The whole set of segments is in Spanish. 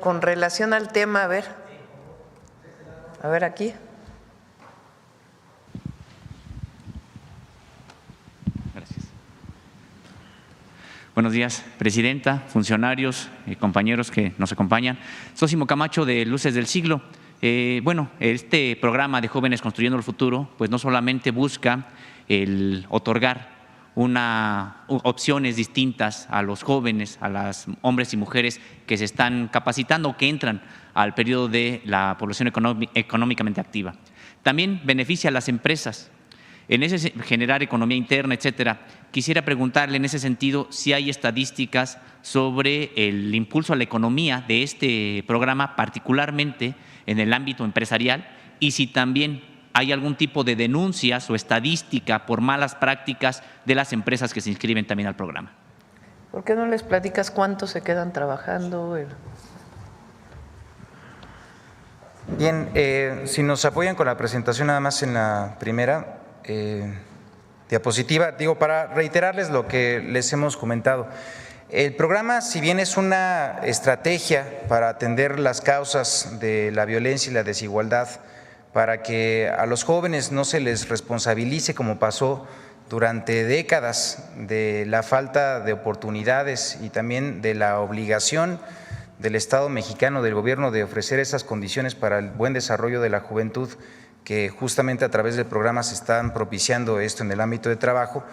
con relación al tema, a ver aquí. Gracias. Buenos días, presidenta, funcionarios, compañeros que nos acompañan. Sósimo Camacho, de Luces del Siglo. Bueno, este programa de Jóvenes Construyendo el Futuro, pues no solamente busca el otorgar opciones distintas a los jóvenes, a los hombres y mujeres que se están capacitando o que entran al periodo de la población económicamente activa. También beneficia a las empresas. En ese generar economía interna, etcétera. Quisiera preguntarle en ese sentido si hay estadísticas sobre el impulso a la economía de este programa, particularmente en el ámbito empresarial, y si también hay algún tipo de denuncias o estadística por malas prácticas de las empresas que se inscriben también al programa. ¿Por qué no les platicas cuántos se quedan trabajando? Bien, si nos apoyan con la presentación nada más en la primera diapositiva, digo, para reiterarles lo que les hemos comentado. El programa, si bien es una estrategia para atender las causas de la violencia y la desigualdad, para que a los jóvenes no se les responsabilice como pasó durante décadas de la falta de oportunidades y también de la obligación del Estado mexicano, del gobierno, de ofrecer esas condiciones para el buen desarrollo de la juventud, que justamente a través del programa se están propiciando esto en el ámbito de trabajo.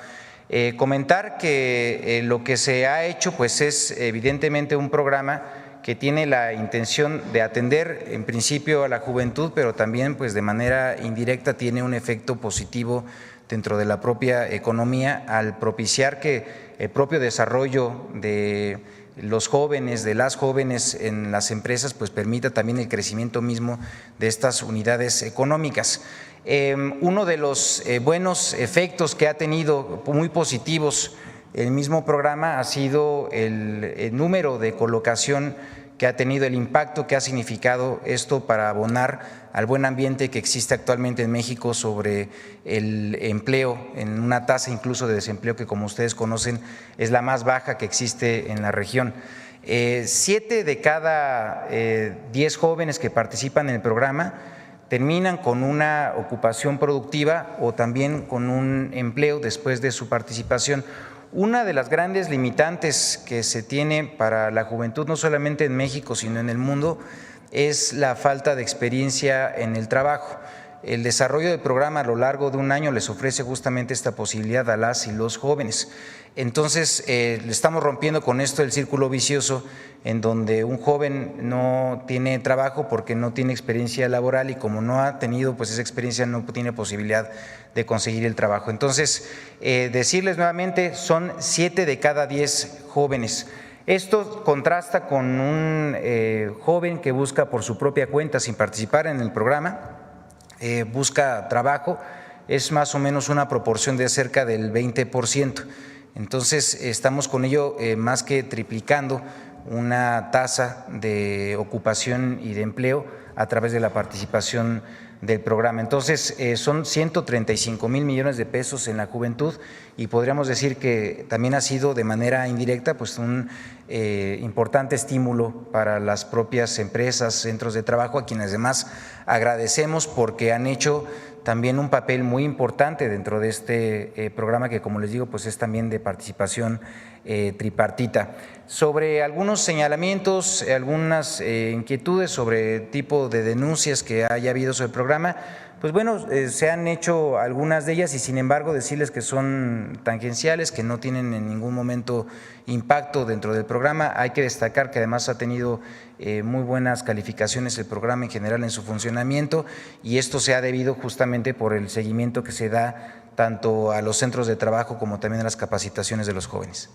Comentar que lo que se ha hecho pues es evidentemente un programa que tiene la intención de atender en principio a la juventud, pero también pues de manera indirecta tiene un efecto positivo dentro de la propia economía al propiciar que el propio desarrollo de los jóvenes, de las jóvenes en las empresas, pues permita también el crecimiento mismo de estas unidades económicas. Uno de los buenos efectos que ha tenido, muy positivos, el mismo programa ha sido el número de colocación que ha tenido, el impacto que ha significado esto para abonar al buen ambiente que existe actualmente en México sobre el empleo, en una tasa incluso de desempleo que, como ustedes conocen, es la más baja que existe en la región. 7 de cada 10 jóvenes que participan en el programa terminan con una ocupación productiva o también con un empleo después de su participación. Una de las grandes limitantes que se tiene para la juventud, no solamente en México, sino en el mundo, es la falta de experiencia en el trabajo. El desarrollo del programa a lo largo de un año les ofrece justamente esta posibilidad a las y los jóvenes. Entonces, le estamos rompiendo con esto el círculo vicioso en donde un joven no tiene trabajo porque no tiene experiencia laboral y como no ha tenido pues esa experiencia no tiene posibilidad de conseguir el trabajo. Entonces, decirles nuevamente, son 7 de cada 10 jóvenes. Esto contrasta con un joven que busca por su propia cuenta sin participar en el programa, busca trabajo, es más o menos una proporción de cerca del 20%. Entonces, estamos con ello más que triplicando una tasa de ocupación y de empleo a través de la participación del programa. Entonces, son 135,000 millones de pesos en la juventud y podríamos decir que también ha sido de manera indirecta pues un importante estímulo para las propias empresas, centros de trabajo, a quienes además agradecemos porque han hecho también un papel muy importante dentro de este programa que, como les digo, pues es también de participación tripartita. Sobre algunos señalamientos, algunas inquietudes sobre el tipo de denuncias que haya habido sobre el programa, pues bueno, se han hecho algunas de ellas y sin embargo decirles que son tangenciales, que no tienen en ningún momento impacto dentro del programa. Hay que destacar que además ha tenido muy buenas calificaciones el programa en general en su funcionamiento y esto se ha debido justamente por el seguimiento que se da tanto a los centros de trabajo como también a las capacitaciones de los jóvenes.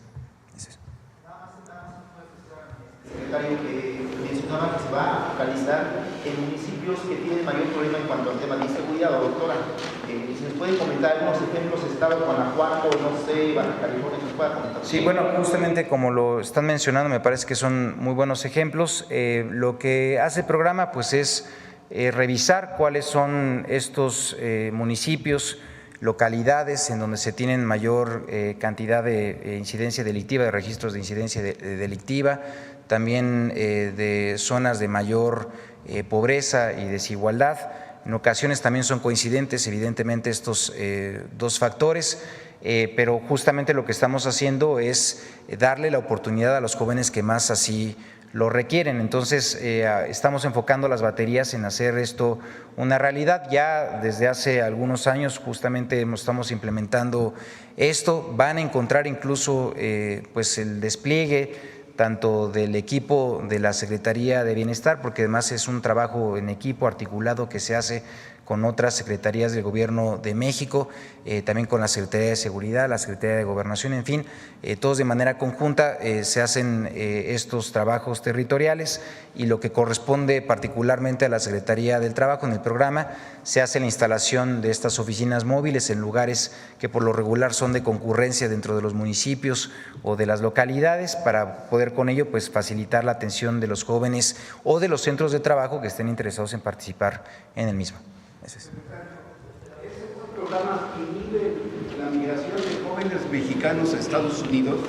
Secretario, que mencionaba que se va a focalizar en municipios que tienen mayor problema en cuanto al tema de inseguridad, doctora. Si nos pueden comentar algunos ejemplos, Estado, Guanajuato, no sé, Baja California, ¿nos puede comentar? Sí, bueno, justamente como lo están mencionando, me parece que son muy buenos ejemplos. Lo que hace el programa pues es revisar cuáles son estos municipios localidades en donde se tienen mayor cantidad de incidencia delictiva, de registros de incidencia delictiva, también de zonas de mayor pobreza y desigualdad. En ocasiones también son coincidentes, evidentemente, estos dos factores, pero justamente lo que estamos haciendo es darle la oportunidad a los jóvenes que más así lo requieren. Entonces, estamos enfocando las baterías en hacer esto una realidad. Ya desde hace algunos años justamente estamos implementando esto. Van a encontrar incluso pues el despliegue tanto del equipo de la Secretaría de Bienestar, porque además es un trabajo en equipo articulado que se hace con otras secretarías del Gobierno de México, también con la Secretaría de Seguridad, la Secretaría de Gobernación, en fin, todos de manera conjunta se hacen estos trabajos territoriales, y lo que corresponde particularmente a la Secretaría del Trabajo en el programa, se hace la instalación de estas oficinas móviles en lugares que por lo regular son de concurrencia dentro de los municipios o de las localidades, para poder con ello pues facilitar la atención de los jóvenes o de los centros de trabajo que estén interesados en participar en el mismo. ¿Ese programa inhibe la migración de jóvenes mexicanos a Estados Unidos?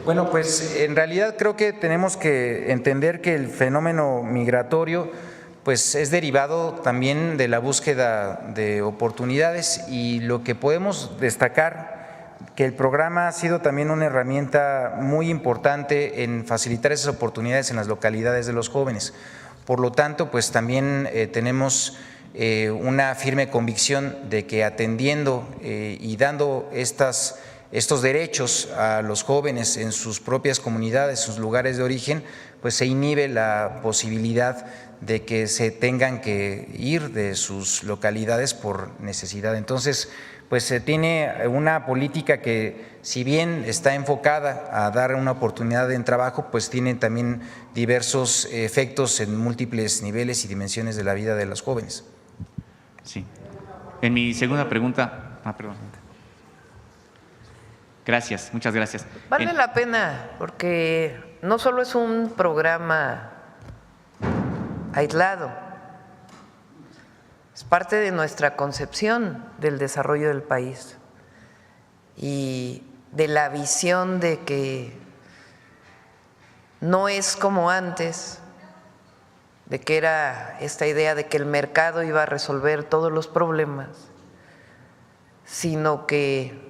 Bueno, pues en realidad creo que tenemos que entender que el fenómeno migratorio pues es derivado también de la búsqueda de oportunidades, y lo que podemos destacar que el programa ha sido también una herramienta muy importante en facilitar esas oportunidades en las localidades de los jóvenes. Por lo tanto, pues también tenemos una firme convicción de que atendiendo y dando estos derechos a los jóvenes en sus propias comunidades, sus lugares de origen, pues se inhibe la posibilidad de que se tengan que ir de sus localidades por necesidad. Entonces, pues se tiene una política que, si bien está enfocada a dar una oportunidad en trabajo, pues tiene también diversos efectos en múltiples niveles y dimensiones de la vida de los jóvenes. Sí. En mi segunda pregunta, perdón. Gracias, muchas gracias. Vale la pena, porque no solo es un programa aislado, es parte de nuestra concepción del desarrollo del país y de la visión de que no es como antes, de que era esta idea de que el mercado iba a resolver todos los problemas, sino que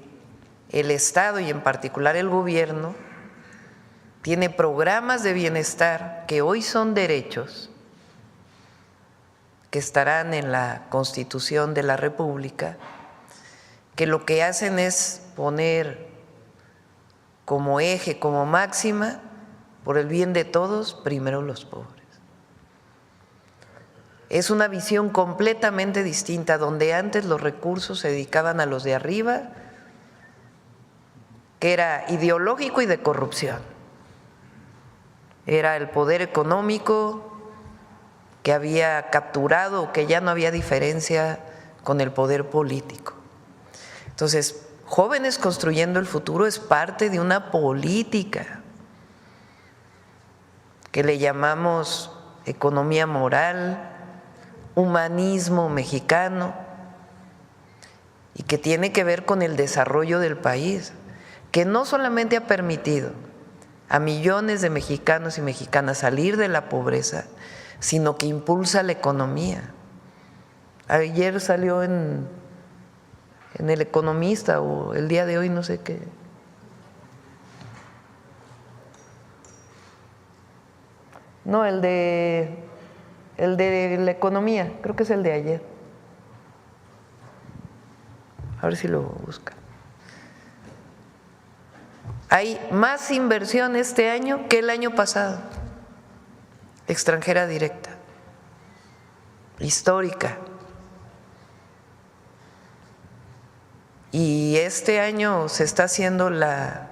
el Estado y en particular el gobierno tiene programas de bienestar que hoy son derechos, que estarán en la Constitución de la República, que lo que hacen es poner como eje, como máxima, por el bien de todos, primero los pobres. Es una visión completamente distinta, donde antes los recursos se dedicaban a los de arriba, que era ideológico y de corrupción. Era el poder económico que había capturado, que ya no había diferencia con el poder político. Entonces, Jóvenes Construyendo el Futuro es parte de una política que le llamamos economía moral, humanismo mexicano, y que tiene que ver con el desarrollo del país, que no solamente ha permitido a millones de mexicanos y mexicanas salir de la pobreza, sino que impulsa la economía. Ayer salió en El Economista, o el día de hoy, no sé qué. No, el de la economía, creo que es el de ayer. A ver si lo busca. Hay más inversión este año que el año pasado, extranjera directa, histórica. Y este año se está haciendo la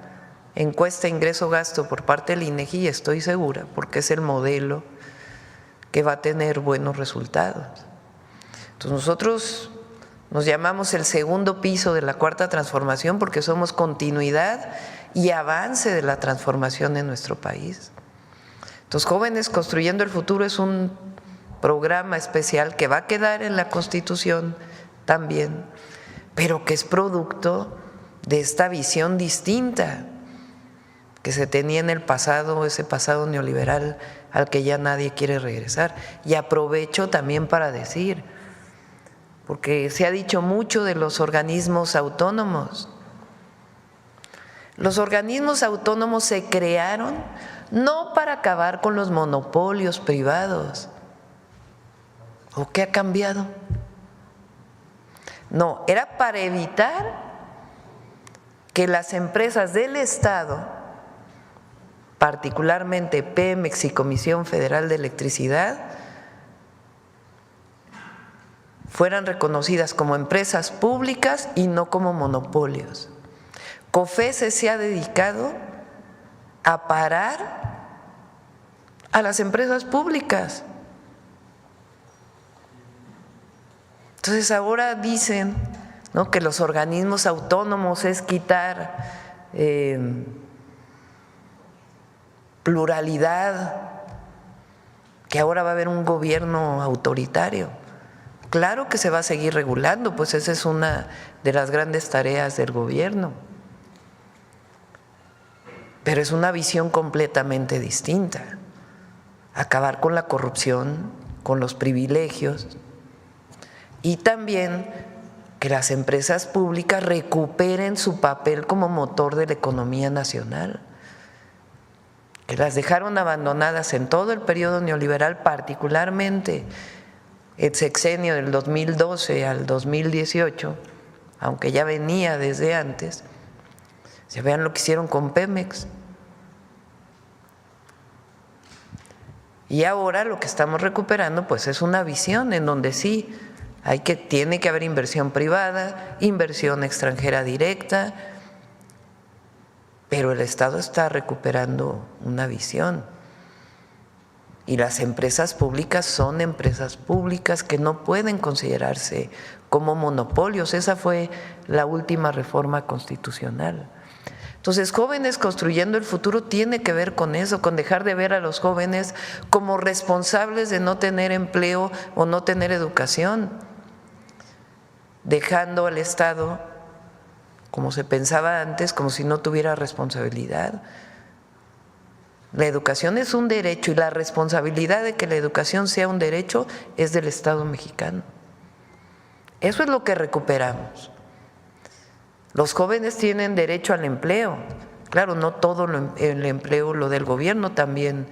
encuesta ingreso-gasto por parte del INEGI, y estoy segura, porque es el modelo que va a tener buenos resultados. Entonces nosotros nos llamamos el segundo piso de la Cuarta Transformación, porque somos continuidad y avance de la transformación en nuestro país. Entonces, Jóvenes Construyendo el Futuro es un programa especial que va a quedar en la Constitución también, pero que es producto de esta visión distinta que se tenía en el pasado, ese pasado neoliberal al que ya nadie quiere regresar. Y aprovecho también para decir, porque se ha dicho mucho de los organismos autónomos. Los organismos autónomos se crearon no para acabar con los monopolios privados. ¿O qué ha cambiado? No, era para evitar que las empresas del Estado, particularmente Pemex y Comisión Federal de Electricidad, fueran reconocidas como empresas públicas y no como monopolios. COFESE se ha dedicado a parar a las empresas públicas. Entonces ahora dicen, ¿no?, que los organismos autónomos es quitar pluralidad, que ahora va a haber un gobierno autoritario. Claro que se va a seguir regulando, pues esa es una de las grandes tareas del gobierno. Pero es una visión completamente distinta. Acabar con la corrupción, con los privilegios y también que las empresas públicas recuperen su papel como motor de la economía nacional, que las dejaron abandonadas en todo el periodo neoliberal, particularmente el sexenio del 2012 al 2018, aunque ya venía desde antes. Se vean lo que hicieron con Pemex. Y ahora lo que estamos recuperando pues es una visión en donde sí tiene que haber inversión privada, inversión extranjera directa, pero el Estado está recuperando una visión. Y las empresas públicas son empresas públicas que no pueden considerarse como monopolios. Esa fue la última reforma constitucional. Entonces, Jóvenes Construyendo el Futuro tiene que ver con eso, con dejar de ver a los jóvenes como responsables de no tener empleo o no tener educación, dejando al Estado, como se pensaba antes, como si no tuviera responsabilidad. La educación es un derecho y la responsabilidad de que la educación sea un derecho es del Estado mexicano. Eso es lo que recuperamos. Los jóvenes tienen derecho al empleo. Claro, no todo el empleo lo del gobierno, también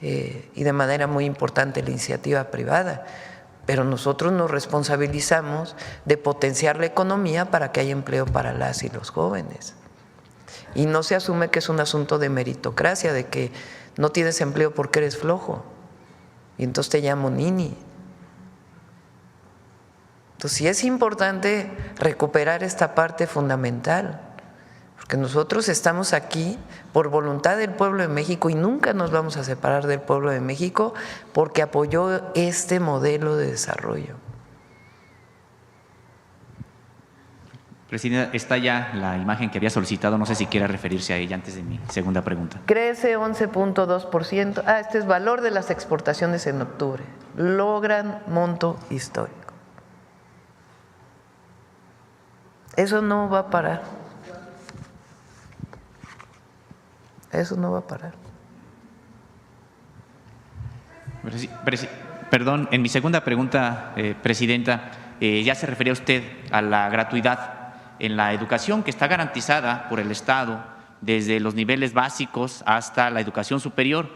y de manera muy importante la iniciativa privada, pero nosotros nos responsabilizamos de potenciar la economía para que haya empleo para las y los jóvenes. Y no se asume que es un asunto de meritocracia, de que no tienes empleo porque eres flojo y entonces te llamo nini. Entonces sí es importante recuperar esta parte fundamental, porque nosotros estamos aquí por voluntad del pueblo de México y nunca nos vamos a separar del pueblo de México porque apoyó este modelo de desarrollo. Presidenta, está ya la imagen que había solicitado, no sé si quiere referirse a ella antes de mi segunda pregunta. Crece 11.2%. Este es valor de las exportaciones en octubre. Logran monto histórico. Eso no va a parar. Eso no va a parar. Perdón, en mi segunda pregunta, Presidenta, ya se refería usted a la gratuidad en la educación que está garantizada por el Estado desde los niveles básicos hasta la educación superior.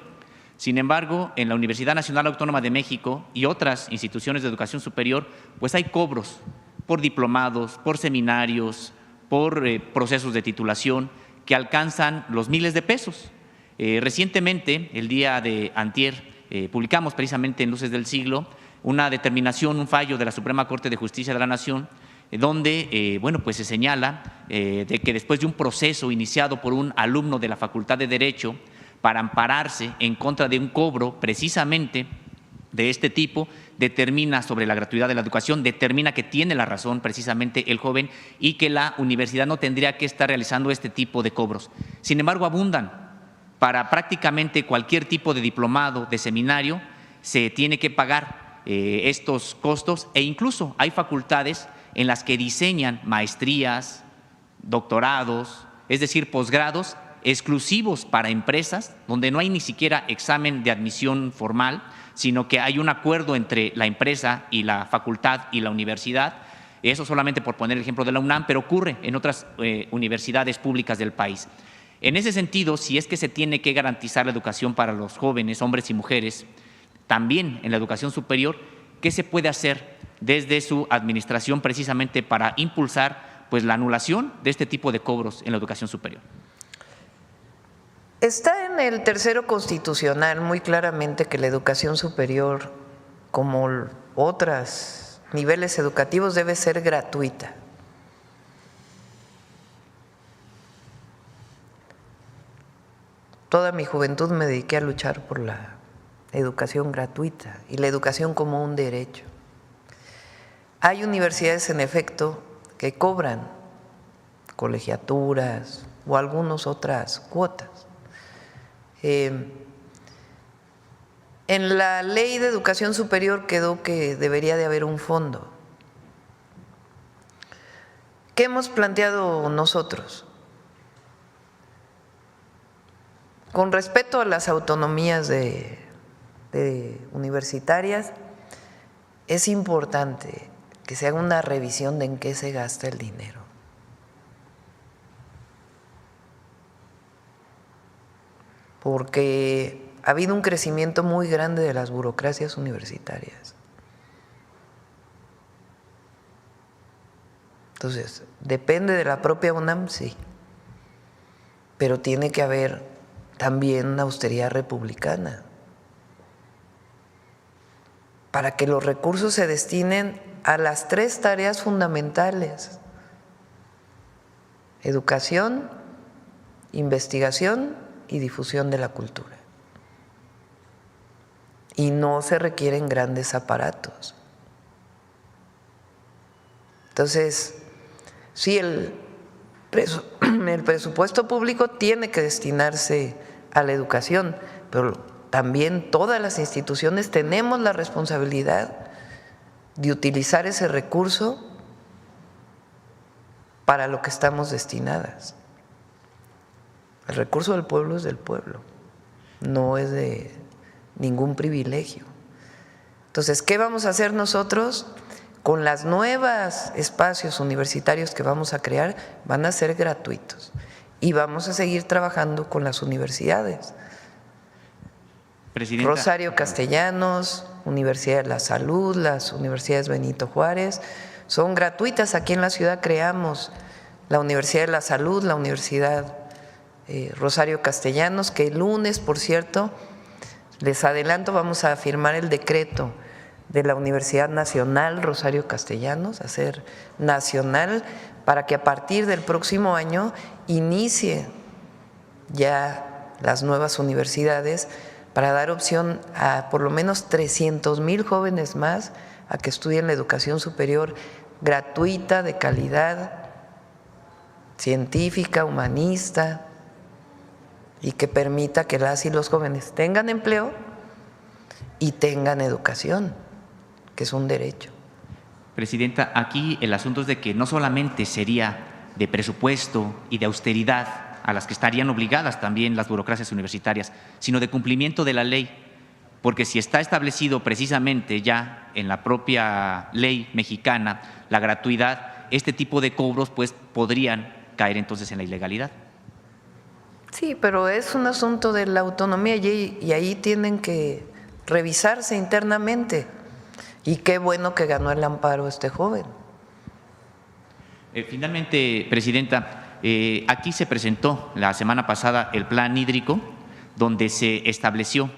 Sin embargo, en la Universidad Nacional Autónoma de México y otras instituciones de educación superior, pues hay cobros por diplomados, por seminarios, por procesos de titulación que alcanzan los miles de pesos. Recientemente, el día de antier, publicamos precisamente en Luces del Siglo una determinación, un fallo de la Suprema Corte de Justicia de la Nación, donde pues se señala de que después de un proceso iniciado por un alumno de la Facultad de Derecho para ampararse en contra de un cobro precisamente de este tipo, determina sobre la gratuidad de la educación, determina que tiene la razón precisamente el joven y que la universidad no tendría que estar realizando este tipo de cobros. Sin embargo, abundan. Para prácticamente cualquier tipo de diplomado, de seminario, se tiene que pagar estos costos e incluso hay facultades en las que diseñan maestrías, doctorados, es decir, posgrados exclusivos para empresas, donde no hay ni siquiera examen de admisión formal, sino que hay un acuerdo entre la empresa y la facultad y la universidad. Eso solamente por poner el ejemplo de la UNAM, pero ocurre en otras universidades públicas del país. En ese sentido, si es que se tiene que garantizar la educación para los jóvenes, hombres y mujeres, también en la educación superior, ¿qué se puede hacer desde su administración precisamente para impulsar pues, la anulación de este tipo de cobros en la educación superior? Está en el tercero constitucional muy claramente que la educación superior, como otros niveles educativos, debe ser gratuita. Toda mi juventud me dediqué a luchar por la educación gratuita y la educación como un derecho. Hay universidades, en efecto, que cobran colegiaturas o algunas otras cuotas. En la Ley de Educación Superior quedó que debería de haber un fondo. ¿Qué hemos planteado nosotros? Con respeto a las autonomías universitarias, es importante que se haga una revisión de en qué se gasta el dinero. Porque ha habido un crecimiento muy grande de las burocracias universitarias. Entonces, depende de la propia UNAM, sí, pero tiene que haber también una austeridad republicana para que los recursos se destinen a las 3 tareas fundamentales: educación, investigación y difusión de la cultura. Y no se requieren grandes aparatos. Entonces, sí, el presupuesto público tiene que destinarse a la educación, pero también todas las instituciones tenemos la responsabilidad de utilizar ese recurso para lo que estamos destinadas. El recurso del pueblo es del pueblo, no es de ningún privilegio. Entonces, ¿qué vamos a hacer nosotros? Con los nuevos espacios universitarios que vamos a crear, van a ser gratuitos y vamos a seguir trabajando con las universidades. Presidenta. Rosario Castellanos, Universidad de la Salud, las universidades Benito Juárez, son gratuitas. Aquí en la ciudad creamos la Universidad de la Salud, la Universidad Rosario Castellanos, que el lunes, por cierto, les adelanto, vamos a firmar el decreto de la Universidad Nacional Rosario Castellanos, a ser nacional, para que a partir del próximo año inicie ya las nuevas universidades para dar opción a por lo menos 300,000 jóvenes más a que estudien la educación superior gratuita, de calidad, científica, humanista, y que permita que las y los jóvenes tengan empleo y tengan educación, que es un derecho. Presidenta, aquí el asunto es de que no solamente sería de presupuesto y de austeridad a las que estarían obligadas también las burocracias universitarias, sino de cumplimiento de la ley, porque si está establecido precisamente ya en la propia ley mexicana la gratuidad, este tipo de cobros pues podrían caer entonces en la ilegalidad. Sí, pero es un asunto de la autonomía y ahí tienen que revisarse internamente. Y qué bueno que ganó el amparo este joven. Finalmente, Presidenta, aquí se presentó la semana pasada el plan hídrico, donde se estableció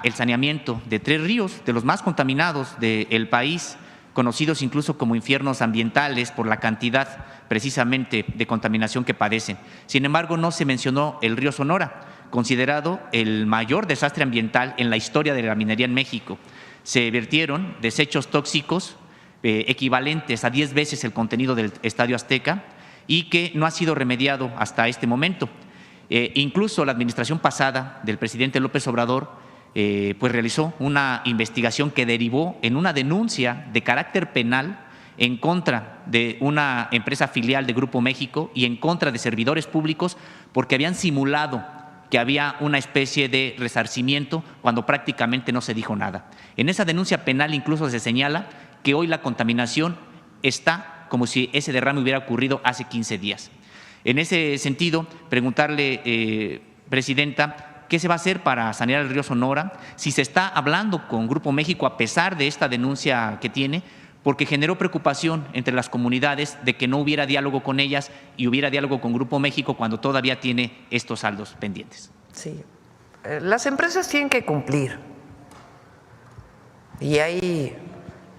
el saneamiento de 3 ríos, de los más contaminados del país, conocidos incluso como infiernos ambientales por la cantidad precisamente de contaminación que padecen. Sin embargo, no se mencionó el río Sonora, considerado el mayor desastre ambiental en la historia de la minería en México. Se vertieron desechos tóxicos equivalentes a 10 veces el contenido del Estadio Azteca y que no ha sido remediado hasta este momento. Incluso la administración pasada del presidente López Obrador pues realizó una investigación que derivó en una denuncia de carácter penal en contra de una empresa filial de Grupo México y en contra de servidores públicos porque habían simulado que había una especie de resarcimiento cuando prácticamente no se dijo nada. En esa denuncia penal incluso se señala que hoy la contaminación está como si ese derrame hubiera ocurrido hace 15 días. En ese sentido, preguntarle, Presidenta, ¿qué se va a hacer para sanear el río Sonora? Si se está hablando con Grupo México a pesar de esta denuncia que tiene, porque generó preocupación entre las comunidades de que no hubiera diálogo con ellas y hubiera diálogo con Grupo México cuando todavía tiene estos saldos pendientes. Sí, las empresas tienen que cumplir y hay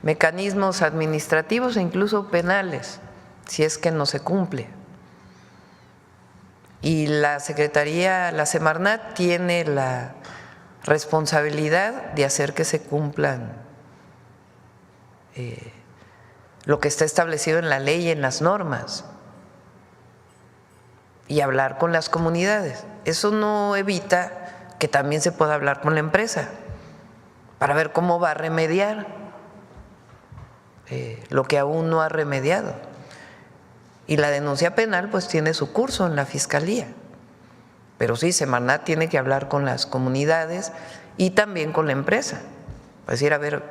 mecanismos administrativos e incluso penales si es que no se cumple. Y la Secretaría, la Semarnat, tiene la responsabilidad de hacer que se cumplan lo que está establecido en la ley y en las normas y hablar con las comunidades. Eso no evita que también se pueda hablar con la empresa para ver cómo va a remediar lo que aún no ha remediado. Y la denuncia penal pues tiene su curso en la Fiscalía. Pero sí, Semarnat tiene que hablar con las comunidades y también con la empresa. Es decir, a ver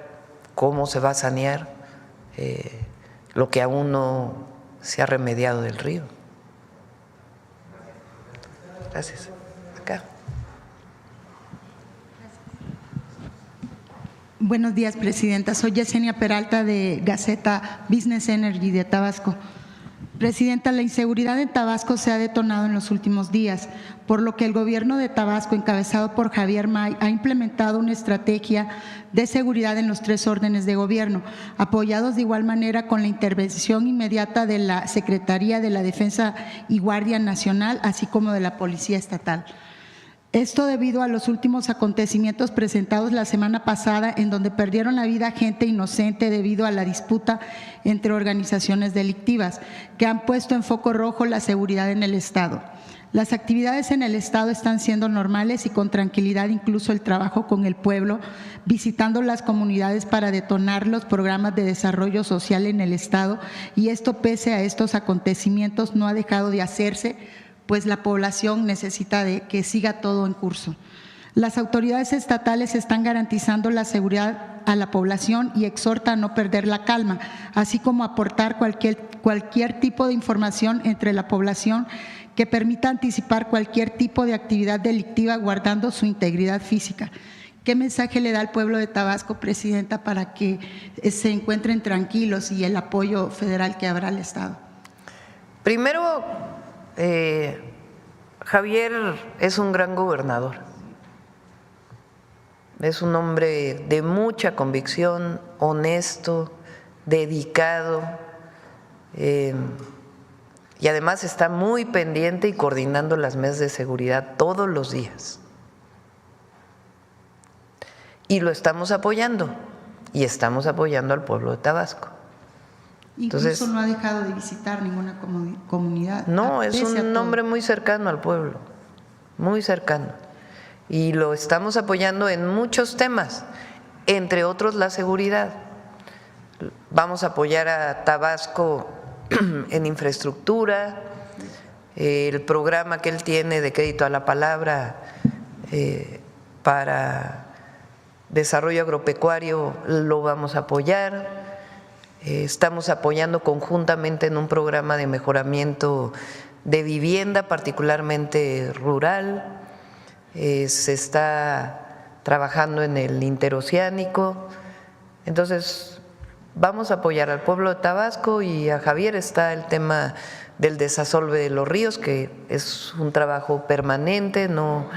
cómo se va a sanear lo que aún no se ha remediado del río. Gracias. Acá. Buenos días, Presidenta. Soy Yesenia Peralta de Gaceta Business Energy de Tabasco. Presidenta, la inseguridad en Tabasco se ha detonado en los últimos días, por lo que el gobierno de Tabasco, encabezado por Javier May, ha implementado una estrategia de seguridad en los 3 órdenes de gobierno, apoyados de igual manera con la intervención inmediata de la Secretaría de la Defensa y Guardia Nacional, así como de la Policía Estatal. Esto debido a los últimos acontecimientos presentados la semana pasada, en donde perdieron la vida gente inocente debido a la disputa entre organizaciones delictivas, que han puesto en foco rojo la seguridad en el Estado. Las actividades en el Estado están siendo normales y con tranquilidad, incluso el trabajo con el pueblo, visitando las comunidades para detonar los programas de desarrollo social en el Estado, y esto pese a estos acontecimientos no ha dejado de hacerse, pues la población necesita de que siga todo en curso. Las autoridades estatales están garantizando la seguridad a la población y exhorta a no perder la calma, así como aportar cualquier tipo de información entre la población que permita anticipar cualquier tipo de actividad delictiva guardando su integridad física. ¿Qué mensaje le da al pueblo de Tabasco, Presidenta, para que se encuentren tranquilos y el apoyo federal que habrá al Estado? Primero, Javier es un gran gobernador, es un hombre de mucha convicción, honesto, dedicado, y además está muy pendiente y coordinando las mesas de seguridad todos los días. Y lo estamos apoyando, y estamos apoyando al pueblo de Tabasco. Entonces, incluso no ha dejado de visitar ninguna comunidad. No, es un hombre muy cercano al pueblo, muy cercano. Y lo estamos apoyando en muchos temas, entre otros la seguridad. Vamos a apoyar a Tabasco en infraestructura, el programa que él tiene de crédito a la palabra para desarrollo agropecuario lo vamos a apoyar. Estamos apoyando conjuntamente en un programa de mejoramiento de vivienda, particularmente rural. Se está trabajando en el interoceánico. Entonces, vamos a apoyar al pueblo de Tabasco, y a Javier está el tema del desasolve de los ríos, que es un trabajo permanente, no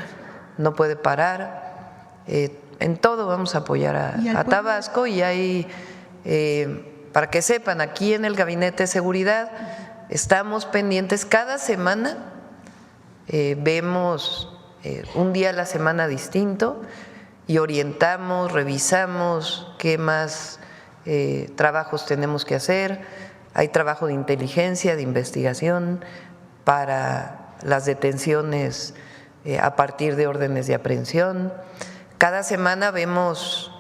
puede parar. En todo vamos a apoyar a Tabasco, y hay… para que sepan, aquí en el Gabinete de Seguridad estamos pendientes cada semana, vemos un día a la semana distinto y orientamos, revisamos qué más trabajos tenemos que hacer. Hay trabajo de inteligencia, de investigación para las detenciones a partir de órdenes de aprehensión. Cada semana vemos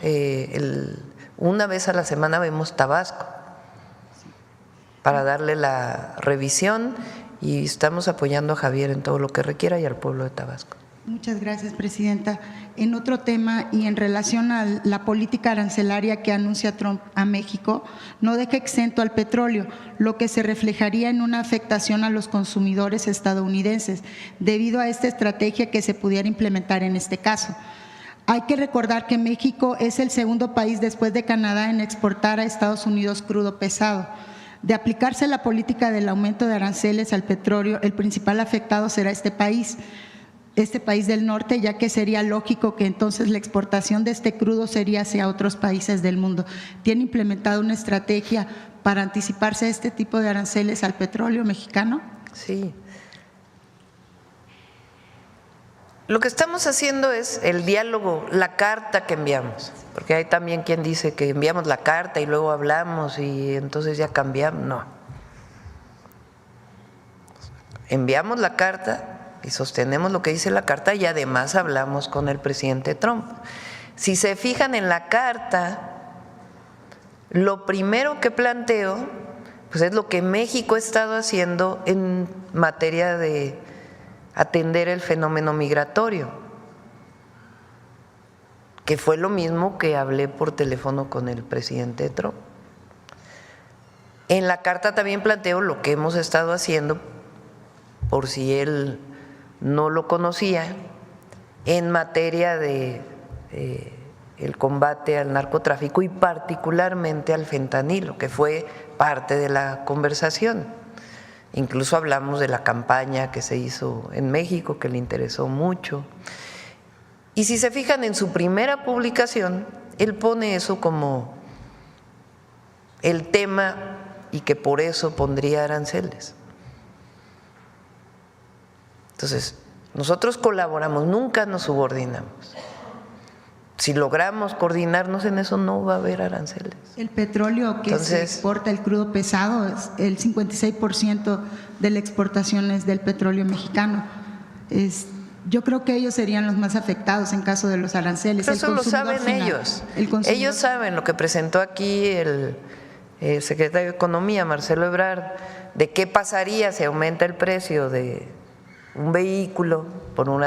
una vez a la semana vemos Tabasco para darle la revisión y estamos apoyando a Javier en todo lo que requiera y al pueblo de Tabasco. Muchas gracias, Presidenta. En otro tema y en relación a la política arancelaria que anuncia Trump a México, no deja exento al petróleo, lo que se reflejaría en una afectación a los consumidores estadounidenses, debido a esta estrategia que se pudiera implementar en este caso. Hay que recordar que México es el segundo país después de Canadá en exportar a Estados Unidos crudo pesado. De aplicarse la política del aumento de aranceles al petróleo, el principal afectado será este país del norte, ya que sería lógico que entonces la exportación de este crudo sería hacia otros países del mundo. ¿Tiene implementado una estrategia para anticiparse a este tipo de aranceles al petróleo mexicano? Sí. Lo que estamos haciendo es el diálogo, la carta que enviamos, porque hay también quien dice que enviamos la carta y luego hablamos y entonces ya cambiamos. No. Enviamos la carta y sostenemos lo que dice la carta y además hablamos con el presidente Trump. Si se fijan en la carta, lo primero que planteo pues es lo que México ha estado haciendo en materia de atender el fenómeno migratorio, que fue lo mismo que hablé por teléfono con el presidente Trump. En la carta también planteo lo que hemos estado haciendo, por si él no lo conocía, en materia de el combate al narcotráfico y particularmente al fentanilo, que fue parte de la conversación. Incluso hablamos de la campaña que se hizo en México, que le interesó mucho. Y si se fijan en su primera publicación, él pone eso como el tema y que por eso pondría aranceles. Entonces, nosotros colaboramos, nunca nos subordinamos. Si logramos coordinarnos en eso, no va a haber aranceles. El petróleo que se exporta, el crudo pesado, el 56% de la exportación es del petróleo mexicano. Yo creo que ellos serían los más afectados en caso de los aranceles. Pero eso lo saben ellos. Ellos saben lo que presentó aquí el secretario de Economía, Marcelo Ebrard, de qué pasaría si aumenta el precio de un vehículo por un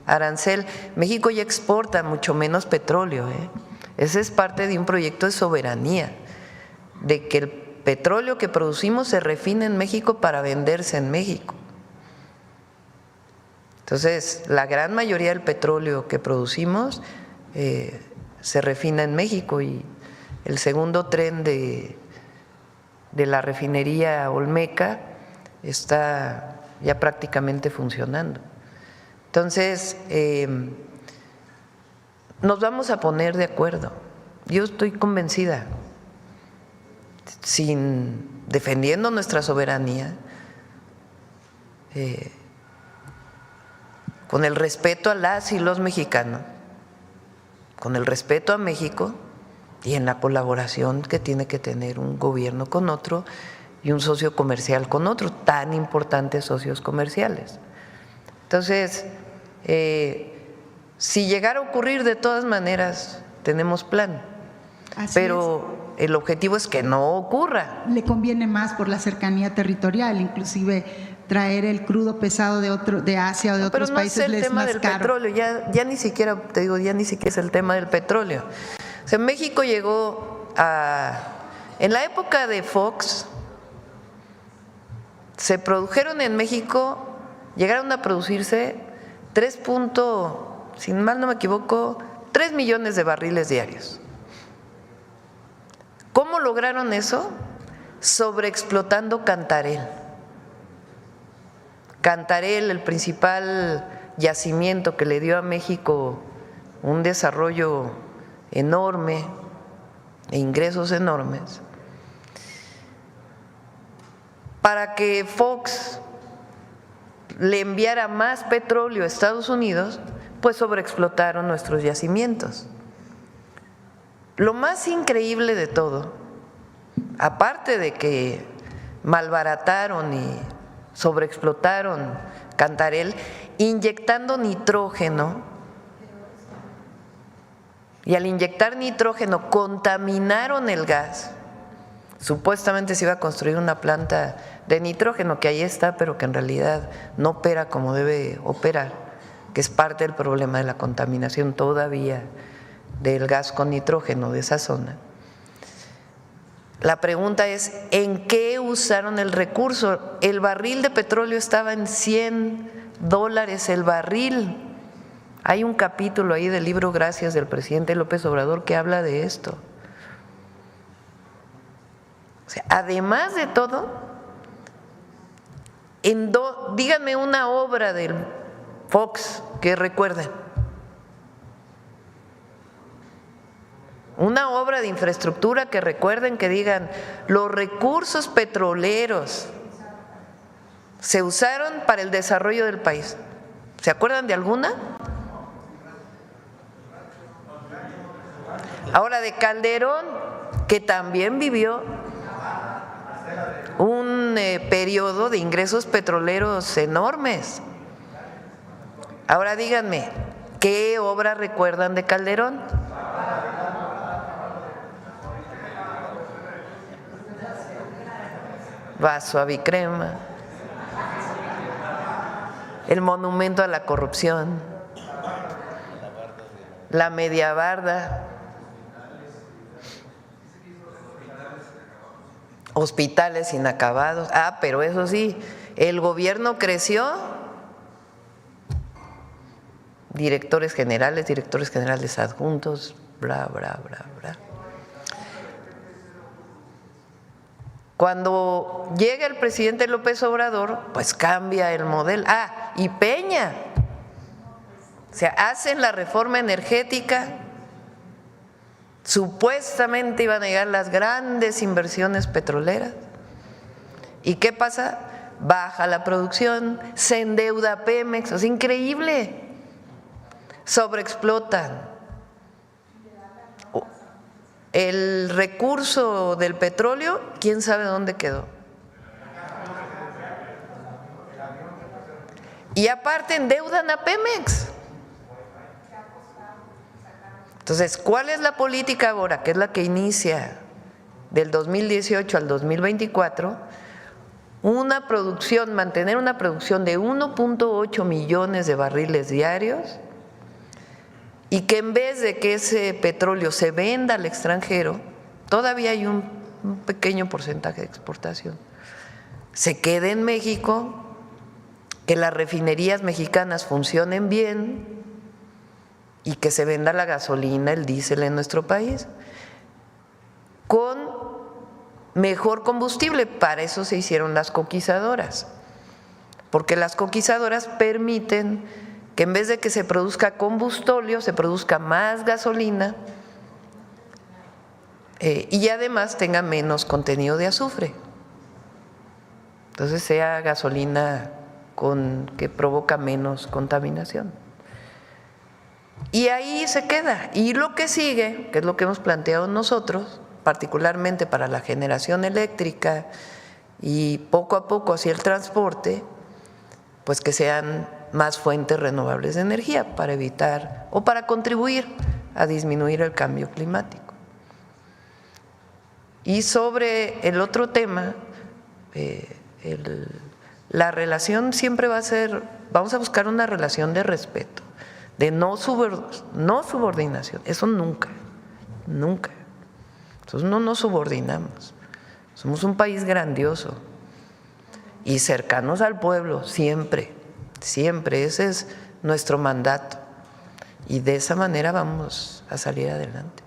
arancel. México ya exporta mucho menos petróleo. Ese es parte de un proyecto de soberanía, de que el petróleo que producimos se refine en México para venderse en México. Entonces, la gran mayoría del petróleo que producimos se refina en México y el segundo tren de la refinería Olmeca está ya prácticamente funcionando. Entonces, nos vamos a poner de acuerdo. Yo estoy convencida, defendiendo nuestra soberanía, con el respeto a las y los mexicanos, con el respeto a México y en la colaboración que tiene que tener un gobierno con otro y un socio comercial con otro, tan importantes socios comerciales. Entonces, si llegara a ocurrir, de todas maneras, tenemos plan. Pero el objetivo es que no ocurra. Le conviene más por la cercanía territorial, inclusive traer el crudo pesado de Asia o de otros países les es más caro. Pero no es el tema del petróleo, ya ni siquiera, te digo, ya ni siquiera es el tema del petróleo. O sea, México llegó en la época de Fox, se produjeron en México, llegaron a producirse 3 millones de barriles diarios. ¿Cómo lograron eso? Sobreexplotando Cantarell. Cantarell, el principal yacimiento que le dio a México un desarrollo enorme e ingresos enormes, para que Fox le enviara más petróleo a Estados Unidos, pues sobreexplotaron nuestros yacimientos. Lo más increíble de todo, aparte de que malbarataron y sobreexplotaron Cantarell, inyectando nitrógeno, y al inyectar nitrógeno contaminaron el gas, Supuestamente se iba a construir una planta de nitrógeno que ahí está, pero que en realidad no opera como debe operar, que es parte del problema de la contaminación todavía del gas con nitrógeno de esa zona. La pregunta es, ¿en qué usaron el recurso? El barril de petróleo estaba en $100 el barril. Hay un capítulo ahí del libro Gracias del presidente López Obrador que habla de esto. O sea, además de todo, díganme una obra del Fox que recuerden. Una obra de infraestructura que recuerden, que digan, los recursos petroleros se usaron para el desarrollo del país. ¿Se acuerdan de alguna? Ahora, de Calderón, que también vivió un periodo de ingresos petroleros enormes. Ahora díganme, ¿qué obra recuerdan de Calderón? Vaso Avicrema, el monumento a la corrupción, la media barda, hospitales inacabados. Ah, pero eso sí, el gobierno creció, directores generales adjuntos, bla, bla, bla, bla. Cuando llega el presidente López Obrador, pues cambia el modelo. Ah, y Peña. O sea, hacen la reforma energética. Supuestamente iban a llegar las grandes inversiones petroleras. ¿Y qué pasa? Baja la producción, se endeuda Pemex, es increíble. Sobreexplotan. El recurso del petróleo, ¿quién sabe dónde quedó? Y aparte endeudan a Pemex. Entonces, ¿cuál es la política ahora? Que es la que inicia del 2018 al 2024, mantener una producción de 1.8 millones de barriles diarios, y que en vez de que ese petróleo se venda al extranjero, todavía hay un pequeño porcentaje de exportación, se quede en México, que las refinerías mexicanas funcionen bien y que se venda la gasolina, el diésel en nuestro país con mejor combustible. Para eso se hicieron las coquizadoras, porque las coquizadoras permiten que en vez de que se produzca combustóleo, se produzca más gasolina y además tenga menos contenido de azufre. Entonces sea gasolina que provoca menos contaminación. Y ahí se queda. Y lo que sigue, que es lo que hemos planteado nosotros, particularmente para la generación eléctrica y poco a poco hacia el transporte, pues que sean más fuentes renovables de energía para evitar o para contribuir a disminuir el cambio climático. Y sobre el otro tema, la relación siempre va a ser, vamos a buscar una relación de respeto, de no subordinación, eso nunca, nunca. Nosotros no nos subordinamos, somos un país grandioso y cercanos al pueblo siempre, siempre, ese es nuestro mandato y de esa manera vamos a salir adelante.